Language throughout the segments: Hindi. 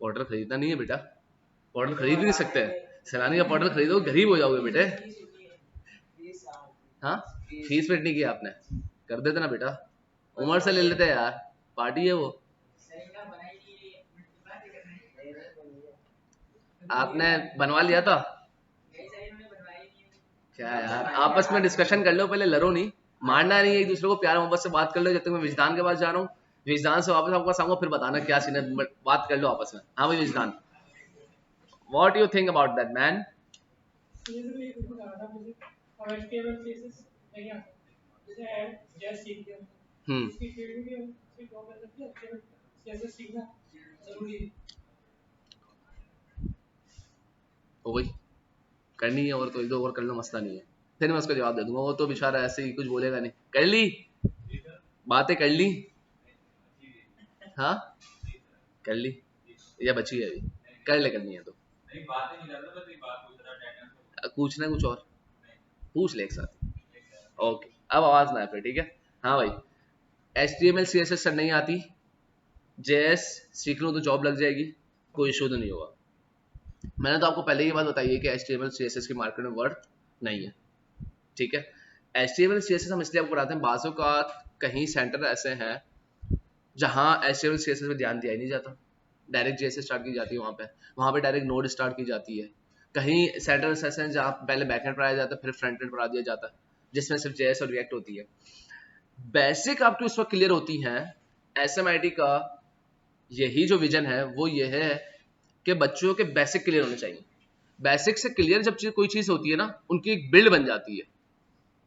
पोर्टल खरीदना नहीं है बेटा, पोर्टल खरीद नहीं सकते हैं। सैलानी का पोर्टल खरीदो गरीब हो जाओगे बेटे। हाँ, फीस पेड नहीं किया आपने, कर देते ना बेटा, उमर से ले लेते हैं यार, पार्टी है वो। आपने बनवा लिया था क्या यार, आपस में डिस्कशन कर लो, पहले लड़ो नहीं, मारना नहीं है एक दूसरे को, प्यार मोहब्बत से बात कर लो। जब तक मैं विजदान के पास जा रहा हूँ, विजदान से वापस आपको आऊंगा, फिर बताना क्या सीन है, बात कर लो आपस में। हाँ भाई Wijdan, what you think about that man? Hmm, हो गई, करनी है और तो एक दो और कर लो, मसला नहीं है, फिर मैं उसका जवाब दे दूंगा, वो तो बेचारा ऐसे ही कुछ बोलेगा नहीं। कर ली बातें, कर ली, हाँ कर ली, या बची है अभी, कर ले, करनी है तो पूछना कुछ और, पूछ ले एक साथ। ओके, अब आवाज ना है फिर, ठीक है। हाँ भाई, HTML CSS सर नहीं आती, JS सीख लो तो जॉब लग जाएगी, कोई इशू तो नहीं होगा। मैंने तो आपको पहले ही बात बताई है कि HTML CSS की मार्केट में वर्थ नहीं है, ठीक है। HTML CSS हम इसलिए आपको पढ़ाते हैं, बाजू का कहीं सेंटर ऐसे हैं जहाँ HTML CSS पे ध्यान दिया ही नहीं जाता, डायरेक्ट JS स्टार्ट की जाती है, वहाँ पे डायरेक्ट नोड स्टार्ट की जाती है। कहीं सेंटर ऐसे हैं जहाँ पहले बैकएंड पढ़ाया जाता है, फिर फ्रंट एंड पढ़ा दिया जाता है, जिसमें सिर्फ JS और रिएक्ट होती है। बेसिक आपकी उस वक्त क्लियर होती हैं। SMIT का यही जो विजन है वो ये है कि बच्चों के बेसिक क्लियर होने चाहिए। बेसिक से क्लियर जब कोई चीज़ होती है ना, उनकी एक बिल्ड बन जाती है,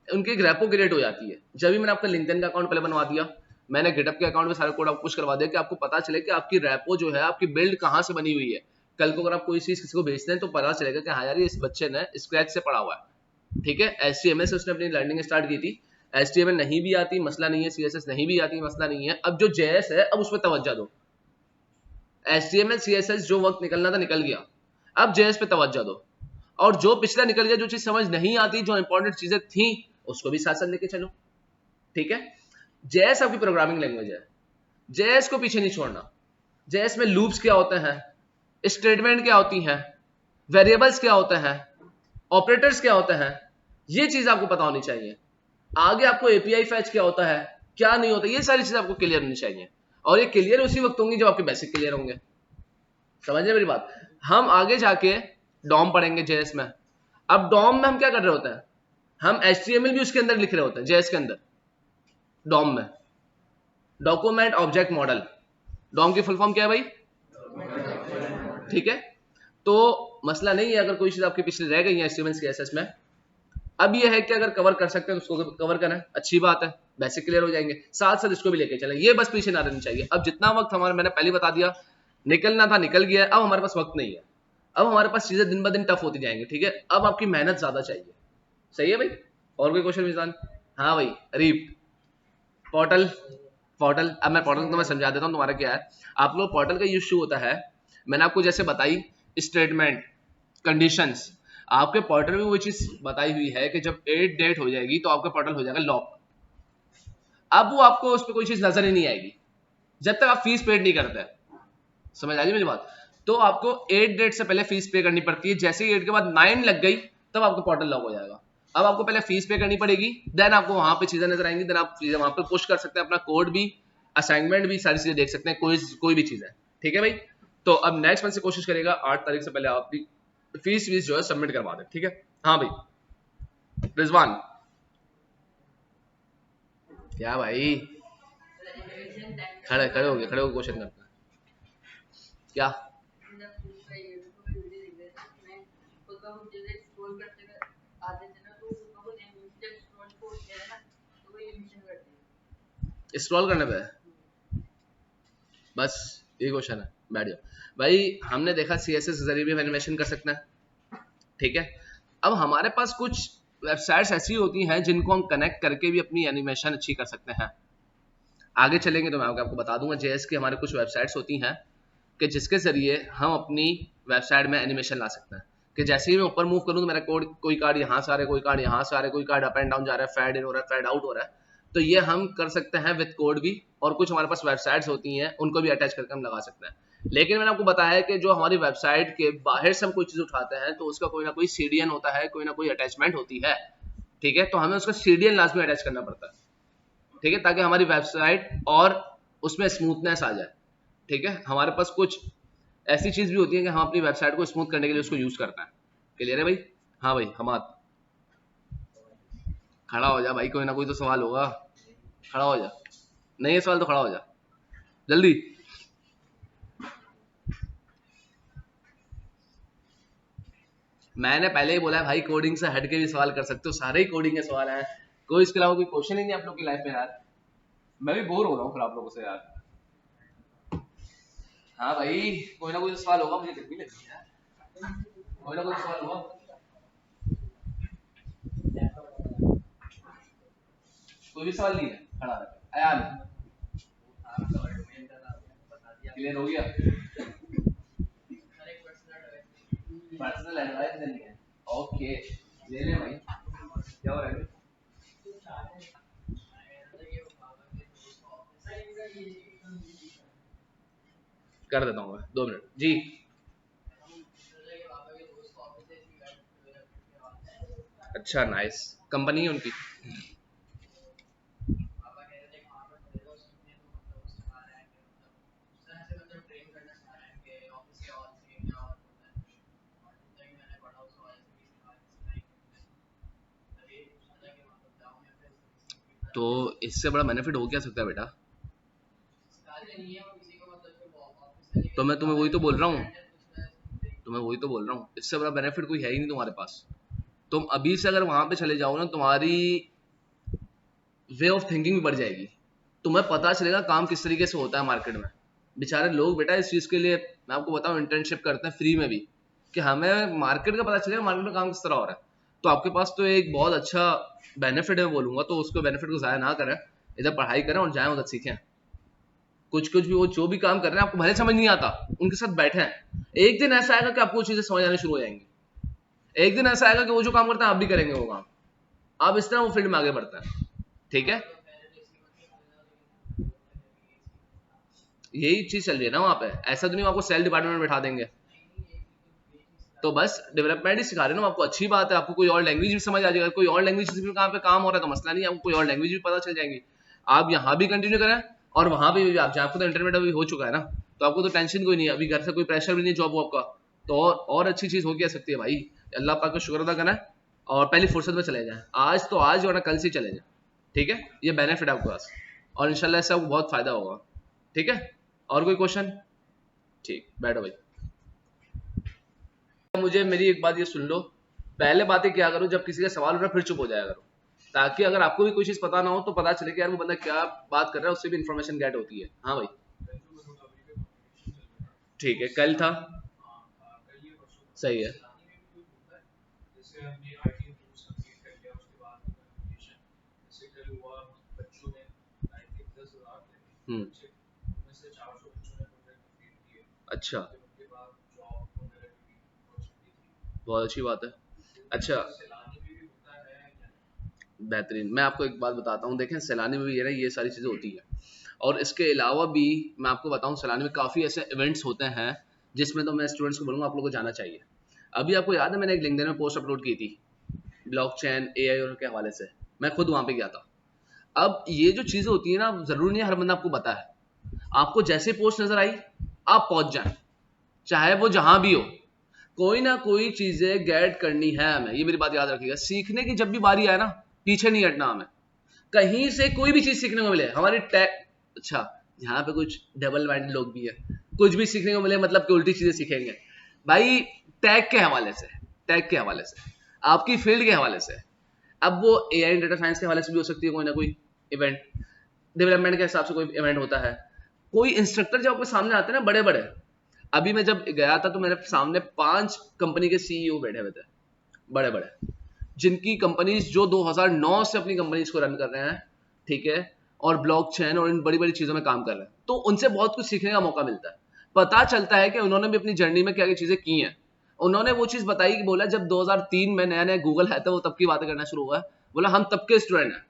उनकी एक रेपो क्रिएट हो जाती है। जब भी मैंने आपका लिंक्डइन का अकाउंट पहले बनवा दिया, मैंने गिटअप के अकाउंट में सारा कोड आपको पुश करवा दिया कि आपको पता चले कि आपकी रेपो जो है, आपकी बिल्ड कहाँ से बनी हुई है। कल को अगर आप कोई चीज़ किसी को बेचते हैं तो पता चलेगा कि हाँ यार, ये इस बच्चे ने स्क्रैच से पढ़ा हुआ है, ठीक है। HTML से उसने अपनी लर्निंग स्टार्ट की थी, HTML नहीं भी आती मसला नहीं है, CSS नहीं भी आती मसला नहीं है, अब जो JS है अब उस पर तवज्जो दो। HTML CSS जो वक्त निकलना था निकल गया, अब JS पे तवज्जो दो, और जो पिछला निकल गया, जो चीज समझ नहीं आती, जो इंपॉर्टेंट चीजें थी, उसको भी साथ साथ लेके चलो, ठीक है। JS आपकी प्रोग्रामिंग लैंग्वेज है, JS को पीछे नहीं छोड़ना। JS में लूप्स क्या होते हैं, स्टेटमेंट क्या होती हैं, वेरिएबल्स क्या होते हैं, ऑपरेटर्स क्या होते हैं, ये चीज आपको पता होनी चाहिए। आगे आपको API फैच क्या होता है, क्या नहीं होता, ये सारी चीजें आपको क्लियर होनी चाहिए, और ये क्लियर उसी वक्त होंगी जब आपके बेसिक क्लियर होंगे। समझ रहे मेरी बात? हम आगे जाके डॉम पढ़ेंगे JS में। अब डॉम में हम क्या कर रहे होते हैं, हम HTML भी उसके अंदर लिख रहे होते हैं, JS के अंदर, डॉम में डॉक्यूमेंट ऑब्जेक्ट मॉडल। डॉम की फुल फॉर्म क्या है भाई, ठीक है। तो मसला नहीं है अगर कोई चीज आपकी पिछले रह गई है HTML CSS में। अब ये है कि अगर कवर कर सकते हैं तो उसको कवर करें, अच्छी बात है, बेसिक क्लियर हो जाएंगे, साथ साथ इसको भी लेके चलें, ये बस पीछे ना रहनी चाहिए। अब जितना वक्त हमारा, मैंने पहले बता दिया, निकलना था निकल गया, अब हमारे पास वक्त नहीं है, अब हमारे पास चीजें दिन ब दिन टफ होती जाएंगी, ठीक है। अब आपकी मेहनत ज्यादा चाहिए, सही है भाई। और कोई क्वेश्चन मिजान? हाँ भाई, रीप पोर्टल, पोर्टल, अब मैं पोर्टल तो मैं समझा देता हूँ तुम्हारा क्या है। आप लोग पोर्टल का इशू होता है, मैंने आपको जैसे बताई, स्टेटमेंट, कंडीशंस, आपके पोर्टल में वो चीज बताई हुई है कि जब 8 डेट हो जाएगी तो आपका पोर्टल हो जाएगा लॉक। अब वो आपको उस पर कोई चीज नजर ही नहीं आएगी जब तक आप फीस पेड नहीं करते। समझ आ रही मेरी बात? तो आपको 8 डेट से पहले फीस पे करनी पड़ती है, जैसे ही 8 के बाद 9 लग गई तब आपको पोर्टल लॉक हो जाएगा। अब आपको पहले फीस पे करनी पड़ेगी, देन आपको वहां पे चीजें नजर आएंगी, देन आप चीजें वहां पे पुश कर सकते हैं, अपना कोड भी, असाइनमेंट भी, सारी चीजें देख सकते हैं, कोई भी चीज है, ठीक है भाई। तो अब नेक्स्ट मंथ से कोशिश करेगा 8 तारीख से पहले आप फीस जो है सबमिट करवा दें, ठीक है। हाँ भाई रिजवान, क्या भाई, खड़े खड़े हो गए, खड़े हो क्वेश्चन करते हैं क्या? स्क्रॉल करने पे बस ये क्वेश्चन है, बैठ जाओ भाई। हमने देखा CSS के जरिए भी एनिमेशन कर सकते हैं, ठीक है। अब हमारे पास कुछ वेबसाइट्स ऐसी होती हैं जिनको हम कनेक्ट करके भी अपनी एनिमेशन अच्छी कर सकते हैं। आगे चलेंगे तो मैं आपको बता दूंगा, JS की हमारे कुछ वेबसाइट्स होती हैं कि जिसके जरिए हम अपनी वेबसाइट में एनिमेशन ला सकते हैं, कि जैसे ही मैं ऊपर मूव करूँ तो मेरा कोड, कोई कार्ड यहाँ से आ रहा है, कोई कार्ड यहाँ से आ रहा है, कोई कार्ड अप एंड डाउन जा रहा है, फेड इन हो रहा है, फेड आउट हो रहा है, तो ये हम कर सकते हैं विद कोड भी, और कुछ हमारे पास वेबसाइट्स होती हैं उनको भी अटैच करके हम लगा सकते हैं। लेकिन मैंने आपको बताया कि जो हमारी वेबसाइट के बाहर से हम कोई चीज उठाते हैं तो उसका कोई ना कोई सीडीएन होता है, कोई ना कोई अटैचमेंट होती है, ठीक है। तो हमें उसका सीडीएन लाजमी अटैच करना पड़ता है, ठीक है, ताकि हमारी वेबसाइट और उसमें स्मूथनेस आ जाए, ठीक है। हमारे पास कुछ ऐसी चीज भी होती है कि हम अपनी वेबसाइट को स्मूथ करने के लिए उसको यूज करते हैं। क्लियर है भाई? हाँ भाई हमाद, खड़ा हो जा भाई, कोई ना कोई तो सवाल होगा, खड़ा हो जा, नहीं है सवाल तो खड़ा हो जा जल्दी। मैंने पहले ही बोला है भाई, कोडिंग से हट के भी सवाल कर सकते हो, सारे ही कोडिंग के सवाल हैं, कोई इसके अलावा कोई क्वेश्चन ही नहीं आप लोग की लाइफ में यार। मैं भी बोर हो रहा हूँ फिर आप लोगों से यार। हाँ भाई कोई ना कोई तो सवाल होगा, मुझे गर्मी लग रही है यार, कोई ना कोई सवाल होगा। कोई भी सवाल नहीं है, खड़ा रहे अयान, क्लियर हो गया? पर्सनल एडवाइस देनी है, ओके ले ले भाई, क्या हो रहा है? कर देता हूँ मैं, 2 मिनट जी। अच्छा नाइस, कंपनी है उनकी। तो इससे बड़ा बेनिफिट हो क्या सकता है बेटा? तो मैं तुम्हें वही तो बोल रहा हूँ, तुम्हें वही तो बोल रहा हूँ, इससे बड़ा बेनिफिट कोई है ही नहीं तुम्हारे पास। तुम अभी से अगर वहां पे चले जाओ ना, तुम्हारी वे ऑफ थिंकिंग भी बढ़ जाएगी, तुम्हें पता चलेगा काम किस तरीके से होता है मार्केट में। बेचारे लोग बेटा इस चीज के लिए, मैं आपको बताऊं, इंटर्नशिप करते हैं फ्री में भी, कि हमें मार्केट का पता चलेगा, मार्केट में काम किस तरह हो रहा है। तो आपके पास तो एक बहुत अच्छा बेनिफिट है बोलूंगा, तो उसको बेनिफिट को जाया ना करें, इधर पढ़ाई करें और जाएं उधर सीखें। कुछ कुछ भी वो जो भी काम कर रहे हैं आपको भले समझ नहीं आता, उनके साथ बैठे हैं, एक दिन ऐसा आएगा कि आपको चीजें समझ आनी शुरू हो जाएंगी। एक दिन ऐसा आएगा कि वो जो काम करते हैं आप भी करेंगे वो काम, आप इस तरह वो फील्ड में आगे बढ़ते हैं, ठीक है। यही चीज चल रही है ना वहाँ पे, ऐसा तो नहीं आपको सेल डिपार्टमेंट में बैठा देंगे। तो बस डेवलपमेंट ही सिखा रहे हैं ना आपको, अच्छी बात है, आपको कोई और लैंग्वेज भी समझ आ जाएगा, कोई और लैंग्वेज भी कहाँ पे काम हो रहा है तो मसला नहीं है, आपको कोई और लैंग्वेज भी पता चल जाएंगी। आप यहाँ भी कंटिन्यू करें और वहां भी आप जहाँ, आपको तो इंटरमीडिएट अभी हो चुका है ना, तो आपको तो टेंशन कोई नहीं है, अभी घर से कोई प्रेशर भी नहीं जॉब वॉब का, तो और अच्छी चीज हो क्या सकती है भाई। अल्लाह पाक का शुक्र अदा करना है और पहली फुर्सत में चले जाए, आज तो आज वरना कल से चले जाए, ठीक है। ये बेनिफिट है आपके पास और इंशाल्लाह इससे आपको बहुत फायदा होगा, ठीक है। और कोई क्वेश्चन? ठीक, बैठो भाई। मुझे मेरी एक बात ये सुन लो, पहले बातें क्या करो, जब किसी का सवाल हो रहा है फिर चुप हो जाया करो, ताकि अगर आपको भी कोई चीज पता ना हो तो पता चले कि यार वो बंदा क्या बात कर रहा है, उससे भी इंफॉर्मेशन गेट होती है। हाँ भाई ठीक है, कल था, सही है। हम्म, अच्छा, बहुत अच्छी बात है। अच्छा, बेहतरीन, मैं आपको एक बात बताता हूँ, देखें सैलानी में भी ये ना ये सारी चीज़ें होती है, और इसके अलावा भी मैं आपको बताऊँ सैलानी में काफ़ी ऐसे इवेंट्स होते हैं जिसमें तो मैं स्टूडेंट्स को बोलूँगा आप लोगों को जाना चाहिए। अभी आपको याद है मैंने एक लिंक्डइन में पोस्ट अपलोड की थी ब्लॉकचेन एआई और के हवाले से, मैं खुद वहाँ पे गया था। अब ये जो चीज़ें होती है ना, ज़रूरी नहीं हर बंदा आपको पता है, आपको जैसे पोस्ट नज़र आई आप पहुँच जाए, चाहे वो जहाँ भी हो, कोई ना कोई चीज़ें गेट करनी है हमें, ये मेरी बात याद रखिएगा। सीखने की जब भी बारी आए ना, पीछे नहीं हटना हमें, कहीं से कोई भी चीज सीखने को मिले हमारी टैग, अच्छा यहाँ पे कुछ डबल माइंडेड लोग भी है, कुछ भी सीखने को मिले मतलब कि उल्टी चीजें सीखेंगे भाई, टैग के हवाले से, टैग के हवाले से, आपकी फील्ड के हवाले से। अब वो एआई डेटा साइंस के हवाले से भी हो सकती है कोई ना कोई इवेंट, डेवलपमेंट के हिसाब से कोई इवेंट होता है, कोई इंस्ट्रक्टर जब आपके सामने आते हैं ना बड़े बड़े, अभी मैं जब गया था तो मेरे सामने 5 कंपनी के सीईओ बैठे हुए थे, बड़े बड़े, जिनकी कंपनीज जो 2009 से अपनी कंपनीज को रन कर रहे हैं, ठीक है, और ब्लॉकचेन और इन बड़ी बड़ी चीजों में काम कर रहे हैं, तो उनसे बहुत कुछ सीखने का मौका मिलता है। पता चलता है कि उन्होंने भी अपनी जर्नी में क्या क्या चीजें की हैं। उन्होंने वो चीज बताई कि बोला जब 2003 में नया नया गूगल है तो वो तब की बातें करना शुरू हुआ है, बोला हम तब के स्टूडेंट हैं,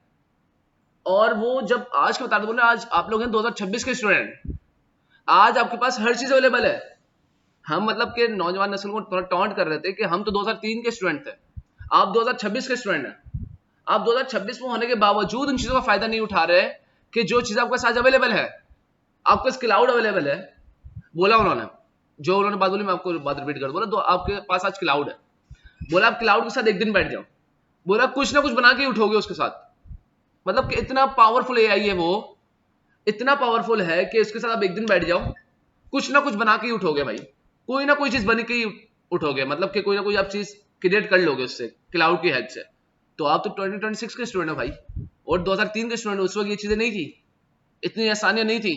और वो जब आज के बता दो, बोले आज आप लोग हैं 2026 के स्टूडेंट, आज आपके पास हर चीज अवेलेबल है। हम मतलब के नौजवान नस्ल को थोड़ा टॉन्ट कर रहे थे कि हम तो 2003 के स्टूडेंट थे, आप 2026 के स्टूडेंट हैं। आप 2026 में होने के बावजूद उन चीजों का फायदा नहीं उठा रहे कि जो चीज आपके पास आज अवेलेबल है। आपके पास क्लाउड अवेलेबल है, बोला उन्होंने, जो उन्होंने बात बोली मैं आपको बात रिपीट कर, बोला तो आपके पास आज क्लाउड है, बोला आप क्लाउड के साथ एक दिन बैठ जाओ, बोला कुछ ना कुछ बना के उठोगे उसके साथ। मतलब कि इतना पावरफुल एआई है वो, इतना पावरफुल है कि उसके साथ आप एक दिन बैठ जाओ, कुछ ना कुछ बना के ही उठोगे भाई, कोई ना कोई चीज बन के ही उठोगे, मतलब कि कोई ना कोई आप चीज क्रिएट कर लोगे उससे, क्लाउड की हेल्प से। तो आप तो 2026 के स्टूडेंट हो भाई, और 2003 के स्टूडेंट, उस वक्त ये चीजें नहीं थी, इतनी आसानियां नहीं थी,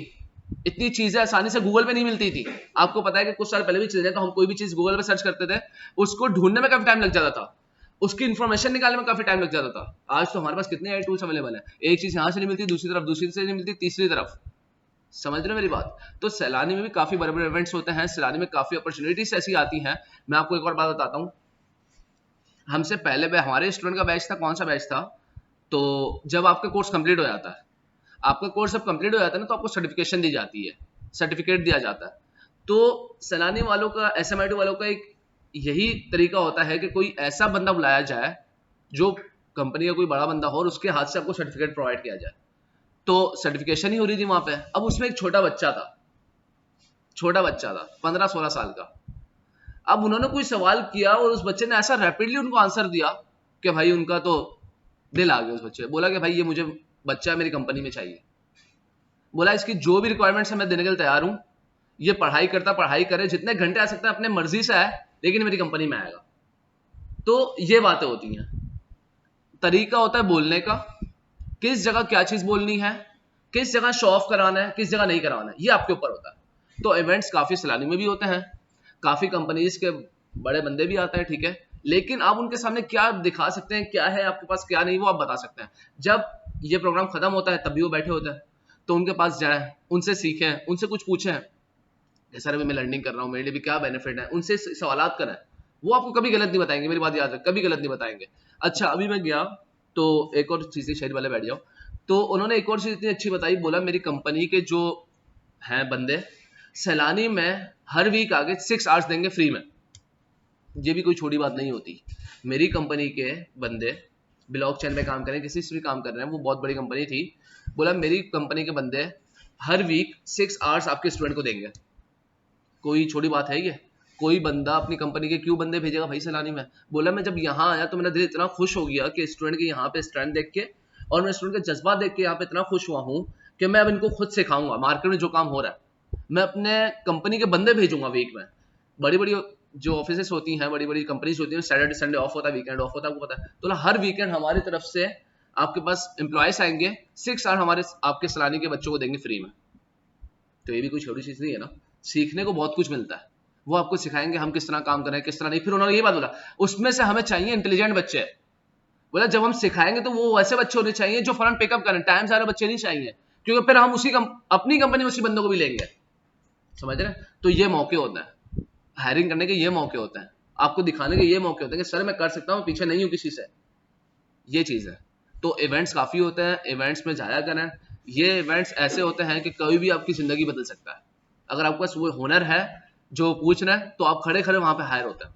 इतनी चीजें आसानी से गूगल पे नहीं मिलती थी। आपको पता है कि कुछ साल पहले भी चले जाए तो हम कोई भी चीज गूगल पे सर्च करते थे, उसको ढूंढने में काफी टाइम लग जाता था, उसकी इन्फॉर्मेशन निकालने में काफी टाइम लग जाता था। आज तो हमारे पास कितने एआई टूल्स अवेलेबल है, एक चीज यहां से नहीं मिलती दूसरी तरफ, दूसरी से नहीं मिलती तीसरी तरफ। समझ रहे हो मेरी बात? तो सैलानी में भी काफी बड़े बड़े इवेंट्स होते हैं, सैलानी में काफी अपॉर्चुनिटीज ऐसी आती हैं। मैं आपको एक और बात बताता हूँ, हमसे पहले हमारे स्टूडेंट का बैच था, कौन सा बैच था, तो जब आपका कोर्स कंप्लीट हो जाता है, आपका कोर्स जब कंप्लीट हो जाता है ना, तो आपको सर्टिफिकेशन दी जाती है, सर्टिफिकेट दिया जाता है। तो सैलानी वालों का, एसएमआईटी वालों का एक यही तरीका होता है कि कोई ऐसा बंदा बुलाया जाए जो कंपनी का कोई बड़ा बंदा हो और उसके हाथ से आपको सर्टिफिकेट प्रोवाइड किया जाए। तो सर्टिफिकेशन ही हो रही थी वहां पे। अब उसमें एक छोटा बच्चा था, 15-16 साल का। अब उन्होंने कोई सवाल किया और उस बच्चे ने ऐसा रैपिडली उनको आंसर दिया कि भाई उनका तो दिल आ गया। उस बच्चे बोला कि भाई ये मुझे बच्चा मेरी कंपनी में चाहिए, बोला इसकी जो भी रिक्वायरमेंट्स है मैं देने के लिए तैयार हूं, ये पढ़ाई करता, पढ़ाई करे, जितने घंटे आ सकते हैं अपने मर्जी से आए, लेकिन मेरी कंपनी में आएगा। तो ये बातें होती हैं, तरीका होता है बोलने का, किस जगह क्या चीज बोलनी है, किस जगह शो ऑफ कराना है, किस जगह नहीं कराना है, ये आपके ऊपर होता है। तो इवेंट्स काफी सैलानी में भी होते हैं, काफी कंपनीज के बड़े बंदे भी आते हैं, ठीक है, लेकिन आप उनके सामने क्या दिखा सकते हैं, क्या है आपके पास क्या नहीं, वो आप बता सकते हैं। जब ये प्रोग्राम खत्म होता है तब भी वो बैठे होते हैं, तो उनके पास जाएं, उनसे सीखें, उनसे कुछ पूछें, सर अभी मैं लर्निंग कर रहा हूँ, मेरे लिए भी क्या बेनिफिट है, उनसे सवालात करें, वो आपको कभी गलत नहीं बताएंगे, मेरी बात याद रख, कभी गलत नहीं बताएंगे। अच्छा अभी मैं गया तो एक और चीज थी, शहर वाले बैठ जाओ, तो उन्होंने एक और चीज इतनी अच्छी बताई, बोला मेरी कंपनी के जो हैं बंदे सैलानी में हर वीक आगे 6 आवर्स देंगे फ्री में। ये भी कोई छोटी बात नहीं होती। मेरी कंपनी के बंदे ब्लॉक चेन पे काम करें, किसी से भी काम कर रहे हैं, वो बहुत बड़ी कंपनी थी, बोला मेरी कंपनी के बंदे हर वीक 6 आवर्स आपके स्टूडेंट को देंगे। कोई छोटी बात है ये? कोई बंदा अपनी कंपनी के क्यों बंदे भेजेगा भाई सैलानी में? बोला मैं जब यहाँ आया तो मेरा दिल इतना खुश हो गया कि स्टूडेंट के यहाँ पे स्ट्रेंथ देख के, और मैं स्टूडेंट का जज्बा देख के यहाँ पे इतना खुश हुआ हूँ कि मैं अब इनको खुद सिखाऊंगा, मार्केट में जो काम हो रहा है मैं अपने कंपनी के बंदे भेजूंगा वीक में। बड़ी बड़ी जो ऑफिसेस होती हैं, बड़ी बड़ी कंपनीज होती हैं, सैटरडे संडे ऑफ होता है, वीकेंड ऑफ होता है, आपको पता है। तो हर वीकेंड हमारी तरफ से आपके पास एम्प्लॉयज आएंगे, 6 आवर हमारे आपके सैलानी के बच्चों को देंगे फ्री में। तो ये भी कोई छोटी चीज नहीं है ना, सीखने को बहुत कुछ मिलता है। वो आपको सिखाएंगे हम किस तरह काम करें, किस तरह नहीं। फिर उन्होंने ये बात बोला, उसमें से हमें चाहिए इंटेलिजेंट बच्चे। बोला जब हम सिखाएंगे तो वो वैसे बच्चे होने चाहिए जो फौरन पिकअप करें, टाइम से आ रहे बच्चे नहीं चाहिए, क्योंकि फिर हम अपनी कंपनी में उसी बंदों को भी लेंगे। समझ रहे? तो ये मौके होते हैं हायरिंग करने के, ये मौके होते हैं आपको दिखाने के, ये मौके होते हैं कि सर मैं कर सकता हूँ, पीछे नहीं हूँ किसी से। ये चीज है। तो इवेंट्स काफी होते हैं, इवेंट्स में जाया करें। ये इवेंट्स ऐसे होते हैं कि कभी भी आपकी जिंदगी बदल सकता है। अगर आपके पास वो हुनर है जो पूछ रहे हैं, तो आप खड़े खड़े वहां पे हायर होते हैं।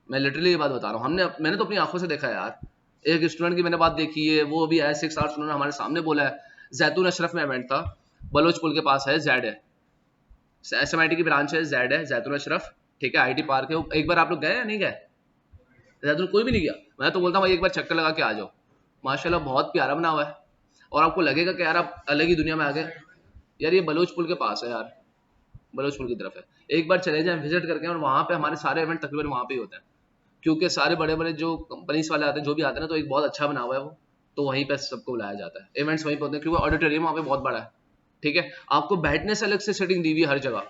मैं लिटरली ये बात बता रहा हूँ, मैंने तो अपनी आंखों से देखा है यार। एक स्टूडेंट की मैंने बात देखी है, वो भी है 6 आवर्स उन्होंने हमारे सामने बोला है। जैतून अशरफ में इवेंट था, बलोच पुल के पास है, जेड है, एसएमआईटी की ब्रांच है, जेड है, जैतून अशरफ, ठीक है, आईटी पार्क है। एक बार आप लोग गए या नहीं गए? जैतून कोई भी नहीं गया? मैं तो बोलता हूँ एक बार चक्कर लगा के आ जाओ, माशाल्लाह बहुत प्यारा बना हुआ है, और आपको लगेगा कि यार आप अलग ही दुनिया में आ गए। यार ये बलोच पुल के पास है यार, बलोच पुल की तरफ है, एक बार चले जाएं, विजिट करके। और वहाँ पे हमारे सारे इवेंट तकरीबन वहाँ पे ही होते हैं, क्योंकि सारे बड़े बड़े जो कंपनीज वाले आते हैं, जो भी आते हैं ना, तो एक बहुत अच्छा बना हुआ है वो, तो वहीं पे सबको बुलाया जाता है। इवेंट्स वहीं पे होते हैं, क्योंकि ऑडिटोरियम वहाँ पे बहुत बड़ा है, ठीक है। आपको बैठने से अलग से सेटिंग दी हुई है हर जगह,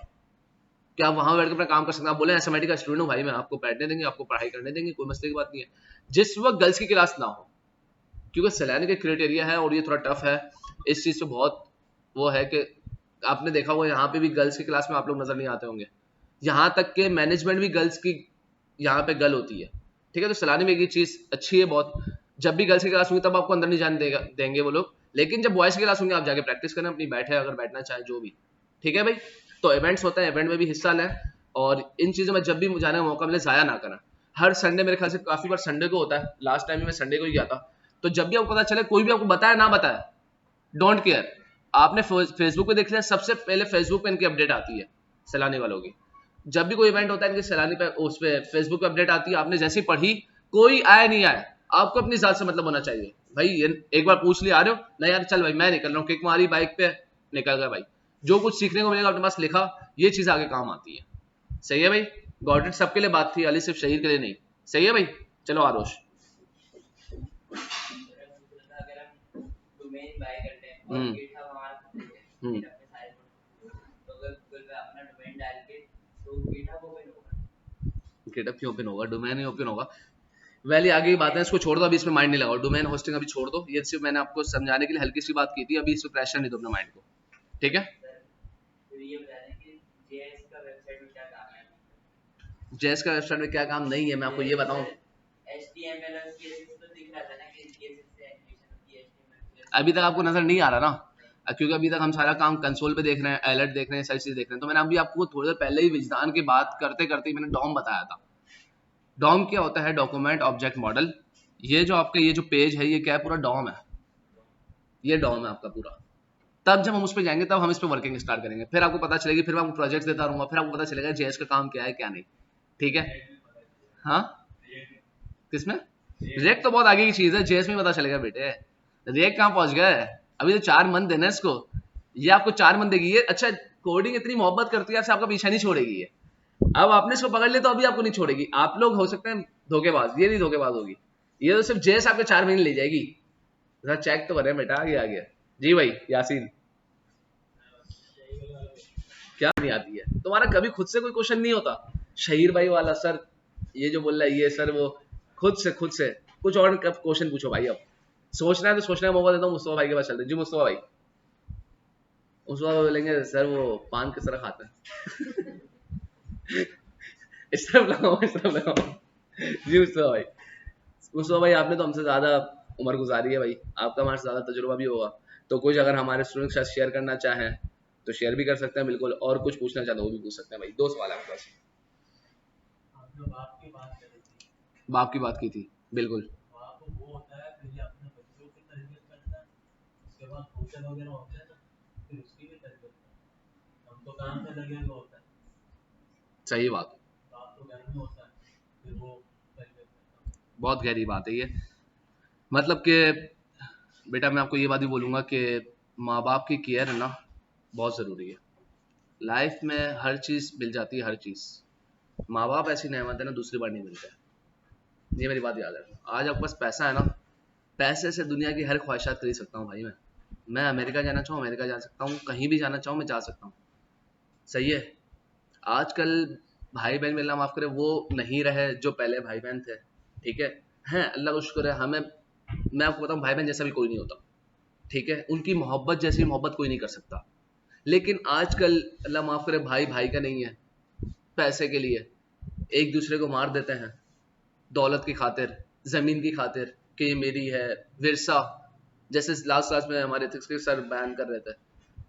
कि आप वहां बैठ के अपना काम कर सकते हैं। आप बोले एसएमआईटी का स्टूडेंट हूँ भाई, मैं आपको बैठने देंगे, आपको पढ़ाई करने देंगे, कोई मसले की बात नहीं है, जिस वक्त गर्ल्स की क्लास ना हो, क्योंकि सैलानी का क्राइटेरिया है और ये थोड़ा टफ है। इस चीज से बहुत वो है कि आपने देखा होगा यहाँ पे भी गर्ल्स की क्लास में आप लोग नजर नहीं आते होंगे, यहाँ तक के मैनेजमेंट भी गर्ल्स की यहाँ पे गर्ल होती है, ठीक है। तो सैलानी में ये चीज अच्छी है बहुत, जब भी गर्ल्स की क्लास हुई तब आपको अंदर नहीं जाने देंगे वो लोग, लेकिन जब बॉयज की क्लास होंगी आप जाके प्रैक्टिस करें, अपनी बैठे अगर बैठना चाहे जो भी, ठीक है भाई। तो इवेंट्स होते हैं, इवेंट में भी हिस्सा लें, और इन चीज़ों में जब भी जाने का मौका मिले ज़ाया ना करें। हर संडे मेरे ख्याल से काफ़ी बार संडे को होता है, लास्ट टाइम में मैं संडे को ही गया था। तो जब भी आपको पता चले, कोई भी आपको बताया ना बताया, डोंट केयर। आपने फेसबुक पे देख लिया, सबसे पहले फेसबुक पे इनकी अपडेट आती है सैलानी वालों की। जब भी कोई इवेंट होता है इनके सैलानी पे, उस पे फेसबुक पे अपडेट आती है, आपने जैसे ही पढ़ी, कोई आए नहीं आए, आपको अपनी जात से मतलब होना चाहिए भाई। एक बार पूछ लिया, आ रहे हो ना यार, चल भाई मैं निकल रहा हूँ, किक मारी बाइक पे, निकल गया भाई। जो कुछ सीखने को मिलेगा अपने पास लिखा, ये चीज आगे काम आती है। सही है भाई, गॉडेड सबके लिए बात थी, अली सिर्फ शहीद के लिए नहीं। सही है भाई, चलो आरोश। हम्म हम्म गिटहब क्यों ओपन होगा, डोमेन ही ओपन होगा। वैली आगे की बात है, इसको छोड़ दो अभी, इसमें माइंड नहीं लगाओ। डोमेन होस्टिंग अभी छोड़ दो, ये सिर्फ मैंने आपको समझाने के लिए हल्की सी बात की थी, अभी इसमें प्रेशर नहीं दो अपने माइंड को, ठीक है। जेएस का वेबसाइट में क्या काम नहीं है, मैं आपको ये बताऊं। अभी तक आपको नजर नहीं आ रहा ना, क्योंकि अभी तक हम सारा काम कंसोल पे देख रहे हैं, अलर्ट देख रहे हैं, सारी चीज देख रहे हैं। तो मैंने अभी आपको थोड़ी देर पहले ही विजदान की बात करते करते ही मैंने डॉम बताया था। डॉम क्या होता है, डॉक्यूमेंट ऑब्जेक्ट मॉडल। ये जो आपका ये जो पेज है, ये क्या है, पूरा डॉम है, ये डॉम है आपका पूरा। तब जब हम उस पर जाएंगे, तब हम इस पर वर्किंग स्टार्ट करेंगे, फिर आपको पता चलेगी, फिर मैं आपको प्रोजेक्ट देता रहूंगा, फिर आपको पता चलेगा जेएस का काम क्या है क्या नहीं, ठीक है। हाँ, किसमें? रिएक्ट तो बहुत आगे की चीज है, जेएस में पता चलेगा बेटे। रिएक्ट कहाँ पहुंच गया है, अभी तो 4 मंथ देना है इसको, ये आपको 4 मंथ देगी ये। अच्छा, कोडिंग इतनी मोहब्बत करती है आपसे, आपका पीछा नहीं छोड़ेगी ये। अब आपने इसको पकड़ लिया तो अभी आपको नहीं छोड़ेगी। आप लोग हो सकते हैं धोखेबाज, ये नहीं धोखेबाज होगी, ये तो सिर्फ जेएस आपके 4 महीने ले जाएगी। जरा चेक तो करें बेटा, आगे आ गया जी भाई यासीन। क्या नहीं आती है तुम्हारा, कभी खुद से कोई क्वेश्चन नहीं होता? शहीर भाई वाला सर, ये जो बोल रहा है ये सर, वो खुद से कुछ और क्वेश्चन पूछो भाई। अब सोचना है तो सोचने का मौका देता हूँ। मुस्तफा भाई के पास चलते जी। मुस्तफा भाई, मुस्तफा भाई बोलेंगे सर वो पान किस तरह खाते हैं? इस तरफ लगाओ, इस तरफ लगाओ। जी मुस्तफा भाई, मुस्तफा भाई आपने तो हमसे ज्यादा उम्र गुजारी है भाई, आपका हमारे से ज्यादा तजुर्बा भी होगा। तो कुछ अगर हमारे स्टूडेंट के साथ शेयर करना चाहें तो शेयर भी कर सकते हैं बिल्कुल, और कुछ पूछना चाहते हैं वो भी पूछ सकते हैं भाई। 2 सवाल है आपके पास। बाप की बात की थी, बिल्कुल। सही बात, बहुत गहरी बात है ये। मतलब कि बेटा मैं आपको ये बात भी बोलूंगा कि माँ बाप की केयर है ना, बहुत ज़रूरी है। लाइफ में हर चीज़ मिल जाती है, हर चीज़। माँ बाप ऐसी नेमत है ना, दूसरी बार नहीं मिलता है। ये मेरी बात याद है। आज आपके पास पैसा है ना, पैसे से दुनिया की हर ख्वाहिशात खरीद सकता हूँ भाई। मैं अमेरिका जाना चाहूँ अमेरिका जा सकता हूँ, कहीं भी जाना चाहूँ मैं जा सकता हूँ। सही है। आजकल भाई बहन मिलना, माफ करे, वो नहीं रहे जो पहले भाई बहन थे, ठीक है। हैं, अल्लाह का शुक्र है हमें। मैं आपको बताऊँ, भाई बहन जैसा भी कोई नहीं होता, ठीक है। उनकी मोहब्बत जैसी मोहब्बत कोई नहीं कर सकता। लेकिन आजकल अल्लाह माफ करे, भाई भाई का नहीं है, पैसे के लिए एक दूसरे को मार देते हैं, दौलत की खातिर, जमीन की खातिर, कि ये मेरी है, विरसा। जैसे लास्ट क्लास में हमारे एथिक्स के सर बयान कर रहे थे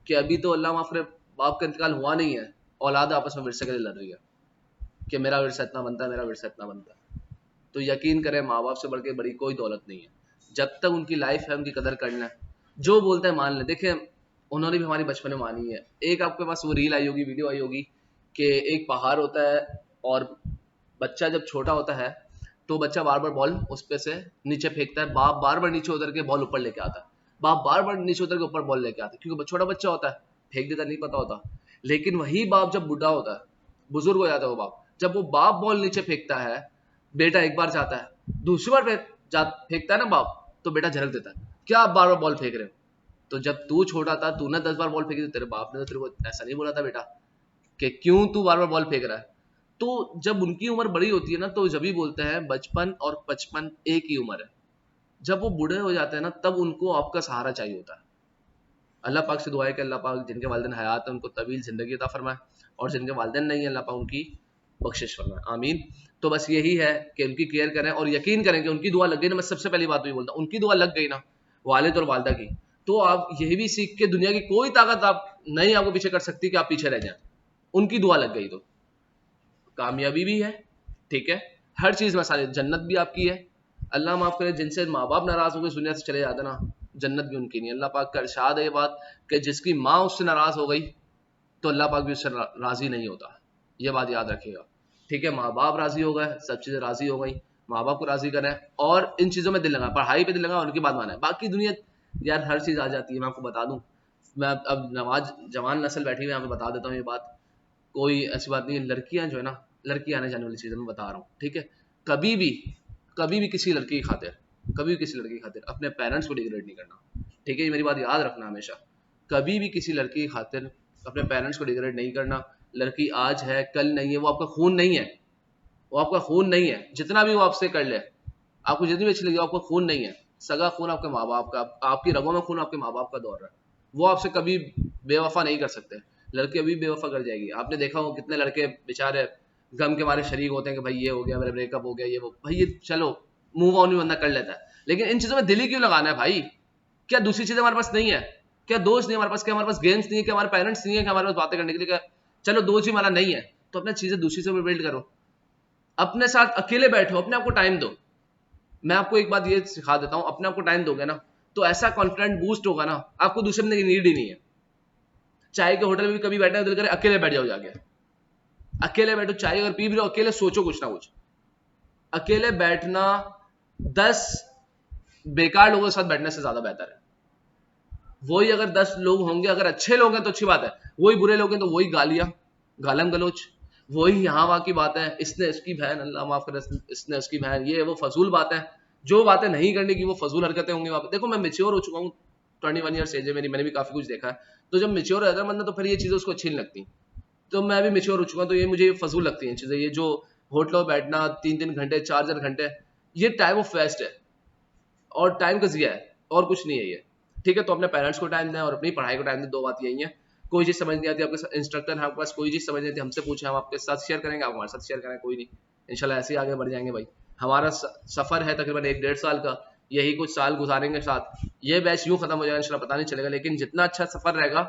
कि अभी तो अल्लाह माफ करे बाप का इंतकाल हुआ नहीं है, औलाद आपस में विरसे के लिए लड़ रही है कि मेरा विरसा इतना बनता है, मेरा विरसा इतना बनता है। तो यकीन करें, माँ बाप से बढ़ के बड़ी कोई दौलत नहीं है। जब तक उनकी लाइफ है, उनकी कदर करना है, जो बोलते हैं मान लें। देखिए, उन्होंने भी हमारी बचपन में मानी है। एक आपके पास वो रील आई होगी, वीडियो आई होगी कि एक पहाड़ होता है, और बच्चा जब छोटा होता है तो बच्चा बार बार बॉल उस पे से नीचे फेंकता है, बाप बार बार नीचे उतर के बॉल ऊपर लेके आता है, बाप बार बार नीचे उतर के ऊपर बॉल लेके आता है, क्योंकि छोटा बच्चा होता है, फेंक देता, नहीं पता होता। लेकिन वही बाप जब बुढ़ा होता है, बुजुर्ग हो जाता है वो बाप, जब वो बाप बॉल नीचे फेंकता है, बेटा एक बार जाता है, दूसरी बार फेंकता है ना बाप, तो बेटा झलक देता है, क्या आप बार बार बॉल फेंक रहे हो? तो जब तू छोटा था, तूने 10 बार बॉल फेंकी, तो तेरे बाप ने तो तेरे को ऐसा नहीं बोला था बेटा कि क्यों तू बार बार बॉल फेंक रहा है। तो जब उनकी उम्र बड़ी होती है ना, तो जब भी बोलते हैं बचपन और 55 एक ही उम्र है। जब वो बूढ़े हो जाते हैं ना, तब उनको आपका सहारा चाहिए होता है। अल्लाह पाक से दुआ है कि अल्लाह पाक जिनके वालिदैन हयात है उनको तवील जिंदगी अता फरमाए, और जिनके वालिदैन नहीं है अल्लाह पाक उनकी बख्शिश फरमाए, आमीन। तो बस यही है कि उनकी केयर करें, और यकीन करें कि उनकी दुआ लग गई ना। मैं सबसे पहली बात भी बोलता हूँ, उनकी दुआ लग गई ना, वालिद और वालदा की, तो आप यही भी सीख के दुनिया की कोई ताकत आप नहीं आपको पीछे कर सकती कि आप पीछे रह जाएं। उनकी दुआ लग गई तो कामयाबी भी है, ठीक है, हर चीज में सारी जन्नत भी आपकी है। अल्लाह माफ करे जिनसे माँ बाप नाराज हो गए दुनिया से चले जाते ना, जन्नत भी उनकी नहीं। अल्लाह पाक का इरशाद है ये बात कि जिसकी माँ उससे नाराज हो गई तो अल्लाह पाक भी उससे राजी नहीं होता। ये बात याद रखिएगा, ठीक है। माँ बाप राजी हो गए, सब चीजें राजी हो गई, माँ बाप को राजी करें और इन चीजों में दिल लगा, पढ़ाई पे दिल लगा, उनकी बात माने। बाकी दुनिया यार हर चीज आ जाती है। मैं आपको बता दूं, मैं अब नवाज जवान नस्ल बैठी हुई है, यहाँ पे बता देता हूँ ये बात, कोई ऐसी बात नहीं है। लड़कियां जो है ना, लड़की आने जाने वाली चीज़ मैं बता रहा हूँ, ठीक है। कभी भी कभी भी किसी लड़की की खातिर, कभी भी किसी लड़की की खातिर अपने पेरेंट्स को डिग्रेड नहीं करना, ठीक है। ये मेरी बात याद रखना हमेशा, कभी भी किसी लड़की की खातिर अपने पेरेंट्स को डिग्रेड नहीं करना। लड़की आज है कल नहीं है, वो आपका खून नहीं है, वो आपका खून नहीं है। जितना भी वो आपसे कर ले, आपको जितनी भी अच्छी लगी, आपका खून नहीं है। सगा खून आपके माँ बाप का, आपकी रगों में खून आपके माँ बाप का दौड़ रहा है, वो आपसे कभी बेवफा नहीं कर सकते। लड़की अभी बेवफा कर जाएगी। आपने देखा हो कितने लड़के बेचारे गम के मारे शरीक होते हैं कि भाई ये हो गया, मेरा ब्रेकअप हो गया, ये वो, भाई ये चलो मूव ऑन भी बंदा कर लेता है, लेकिन इन चीजों में दिल ही क्यों लगाना है भाई? क्या दूसरी चीजें हमारे पास नहीं है? क्या दोस्त नहीं हमारे पास? क्या हमारे पास गेम्स नहीं है? क्या हमारे पेरेंट्स नहीं है? क्या हमारे पास बातें करने के लिए? क्या चलो दोस्त ही हमारा नहीं है तो अपना चीजें दूसरी से बिल्ड करो, अपने साथ अकेले बैठो, अपने आप को टाइम दो। मैं आपको एक बात ये सिखा देता हूं, अपने आप को टाइम दोगे ना तो ऐसा कॉन्फिडेंट बूस्ट होगा ना, आपको दूसरे बंदे की नीड ही नहीं है। चाय के होटल में भी कभी बैठने का दिल करे, अकेले बैठ जाओ जाके, अकेले बैठो, चाय अगर पी भी रहो अकेले, सोचो कुछ ना कुछ। अकेले बैठना 10 बेकार लोगों के साथ बैठने से ज्यादा बेहतर है। वही अगर 10 लोग होंगे, अगर अच्छे लोग हैं तो अच्छी बात है, वही बुरे लोग हैं तो वही गालियां, गालम गलोच, वही यहाँ वहां की बात है, इसने इसकी बहन, अल्लाह माफ करे, इसने उसकी बहन, ये वो फजूल बात है। जो बातें नहीं करने की वो फजूल हरकतें होंगी वहां पर। देखो मैं मेच्योर हो चुका हूँ, 21 ईयर्स एज है मेरी, मैंने भी काफी कुछ देखा है। तो जब मेच्योर रहता है बंदा तो फिर ये चीजें उसको अच्छी नहीं लगती। तो मैं भी मेच्योर हो चुका हूँ, तो ये मुझे फजूल लगती हैं चीजें, ये जो होटलों में बैठना 3-3 घंटे 4-4 घंटे, ये टाइम ऑफ वेस्ट है और टाइम का जिया है और कुछ नहीं है ये, ठीक है। तो अपने पेरेंट्स को टाइम दें और अपनी पढ़ाई को टाइम दें, दो बात यही है। कोई चीज समझ नहीं आती, आपके इंस्ट्रक्टर है आपके पास, कोई चीज समझ नहीं आती हमसे पूछे, हम आपके साथ शेयर करेंगे, आप हमारे साथ शेयर करें, कोई नहीं, इंशाल्लाह ऐसे ही आगे बढ़ जाएंगे भाई। हमारा सफर है तकरीबन 1-1.5 साल का, यही कुछ साल गुजारेंगे साथ, ये बैच यूं खत्म हो जाएगा इंशाल्लाह पता नहीं चलेगा, लेकिन जितना अच्छा सफर रहेगा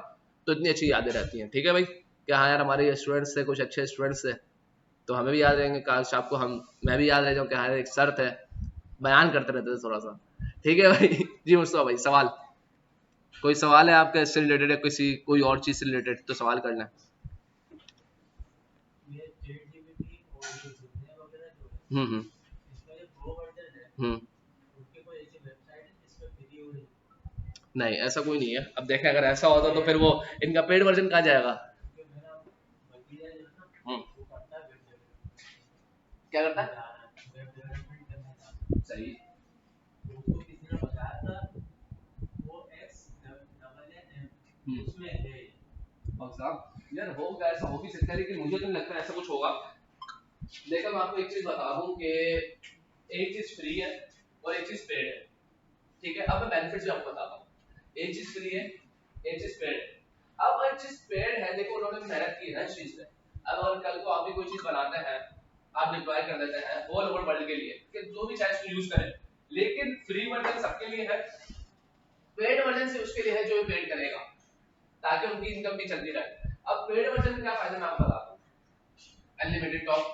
तो इतनी अच्छी यादें रहती हैं, ठीक है भाई। क्या हाँ यार हमारे स्टूडेंट्स थे, कुछ अच्छे स्टूडेंट्स थे, तो हमें भी याद रहेंगे, काश आपको हम, मैं भी याद रह जाऊँ कि हाँ एक सर थे, बयान करते रहते थे थोड़ा सा, ठीक है भाई। जी मुस्तफा भाई, सवाल, कोई सवाल है आपका इससे रिलेटेड है, किसी कोई और चीज से रिलेटेड तो सवाल करना है। हम्म। हम्म। नहीं ऐसा कोई नहीं है। अब देखें अगर ऐसा होता तो फिर वो इनका पेड वर्जन कहाँ जाएगा? हम्म। क्या करता है? सही। और साहब यार होगा, ऐसा हो भी सकता है, लेकिन मुझे तो नहीं लगता ऐसा कुछ होगा। देखो मैं आपको एक चीज बता दूं कि एक चीज फ्री है और एक चीज पेड है, ठीक है। अब मैं बेनिफिट्स भी आपको बताता हूँ। एक चीज फ्री है, एक चीज पेड है। अब एक चीज पेड है, देखो उन्होंने मेहनत की है ना इस चीज पे। अब अगर कल को आप भी कोई चीज बनाते हैं, आप डिप्लॉय कर देते हैं होल ओवर वर्ल्ड के लिए कि जो भी चाहे उसको यूज करें, लेकिन फ्री वर्जन सबके लिए है, पेड वर्जन से उसके लिए है जो पेड करेगा, ताकि उनकी इनकम भी चलती रहे। अब पेड वर्जन में क्या फायदा मैं आपको बताता हूँ। अनलिमिटेड टॉक,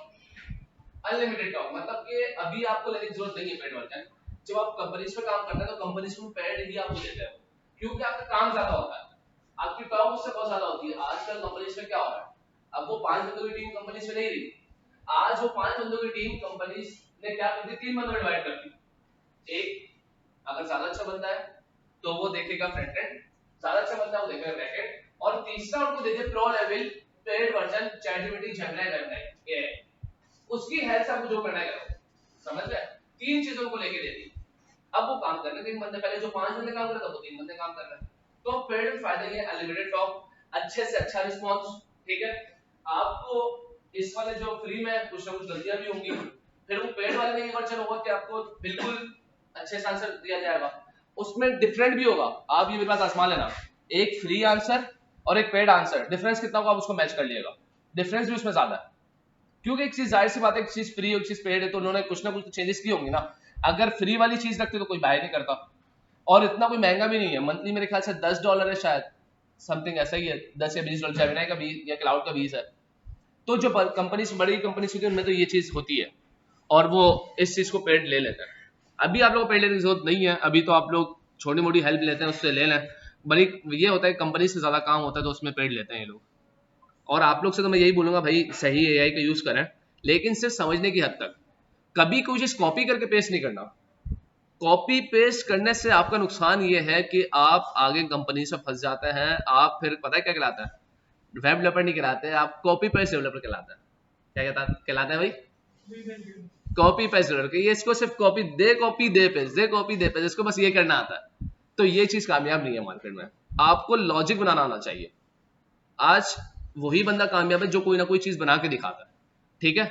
अनलिमिटेड टॉक मतलब कि अभी आपको लेने की जरूरत नहीं है पेड वर्जन। जब आप कंपनीज पे काम करते हैं तो कंपनीज में पेड ही आपको देते हैं, क्योंकि आपका काम ज्यादा होता है, आपकी टॉक उससे बहुत ज्यादा होती है। आजकल कंपनीज में क्या हो रहा है, अब वो 5 बंदों की टीम कंपनीज में नहीं रही, आज वो 5 बंदों की टीम कंपनीज ने क्या कर दी, 3 बंदों में डिवाइड कर दी। एक अगर ज्यादा अच्छा बंदा है तो वो देखेगा फ्रंट एंड, ज्यादा अच्छा बंदा है वो देखेगा बैक एंड, और तीसरा उनको दे दे pro level paid version ChatGPT, Gemini, वेबनाइट, ये उसकी हेल्प से आपको जो करना है करो, समझ गए? 3 चीजों को लेके दे दी। अब वो काम कर रहे हैं 3 बंदे, पहले जो 5 बंदे काम कर रहे थे वो 3 बंदे काम कर रहे हैं। तो पेड में फायदा ये अनलिमिटेड टॉक, अच्छे से अच्छा रिस्पांस, ठीक है। आपको इस वाले जो फ्री में कुछ ना कुछ गलतियां भी होंगी, फिर वो पेड वाले में ये वर्जन होगा कि आपको बिल्कुल अच्छे से आंसर दिया जाएगा, उसमें डिफरेंट भी होगा। आप ये मेरी बात आजमा लेना, एक फ्री आंसर और एक पेड आंसर, डिफरेंस कितना होगा आप उसको मैच कर लीजिएगा, डिफरेंस भी उसमें ज्यादा है, क्योंकि एक चीज जाहिर सी बात है, एक चीज फ्री और एक चीज पेड है, तो उन्होंने कुछ ना कुछ चेंजेस की होंगी ना। अगर फ्री वाली चीज रखते तो कोई बाय नहीं करता, और इतना कोई महंगा भी नहीं है, मंथली मेरे ख्याल से $10 है शायद, समथिंग ऐसा ही है, 10 या $20, जेमिनी का 20 या क्लाउड का 20 है। तो जो कंपनी बड़ी कंपनी होती है उनमें तो ये चीज होती है और वो इस चीज को पेड ले लेते हैं। अभी आप लोगों को पेड लेने की जरूरत नहीं है, अभी तो आप लोग छोटी मोटी हेल्प लेते हैं उससे ले लें, बड़ी ये होता है कंपनी से ज्यादा काम होता है तो उसमें पेड लेते हैं ये लोग। और आप लोग से तो मैं यही बोलूंगा भाई सही एआई का यूज करें, लेकिन सिर्फ समझने की हद तक। कभी कोई चीज कॉपी करके पेस्ट नहीं करना। कॉपी पेस्ट करने से आपका नुकसान ये है कि आप आगे कंपनी से फंस जाते हैं, आप फिर पता है क्या कहलाता है, वेब डेवलपर नहीं कहलाते, आप कॉपी पेस्ट डेवलपर कहलाते हैं। क्या कहलाते हैं भाई? Copy paste developer. ये इसको सिर्फ कॉपी दे पेस्ट, दे कॉपी दे पेस्ट, इसको बस ये करना आता है। तो ये चीज कामयाब नहीं है मार्केट में, आपको लॉजिक बनाना आना चाहिए। आज वही बंदा कामयाब है जो कोई ना कोई चीज बना के दिखाता है, ठीक है?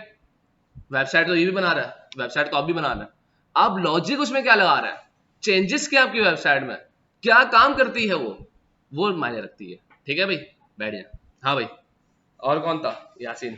वेबसाइट तो ये भी बना रहा है, वेबसाइट तो आप भी बना रहे हैं, आप लॉजिक उसमें क्या लगा रहा है, चेंजेस क्या आपकी वेबसाइट में क्या काम करती है वो मायने रखती है। ठीक है भाई, बैठ जाए। हाँ भाई, और कौन था? यासीन।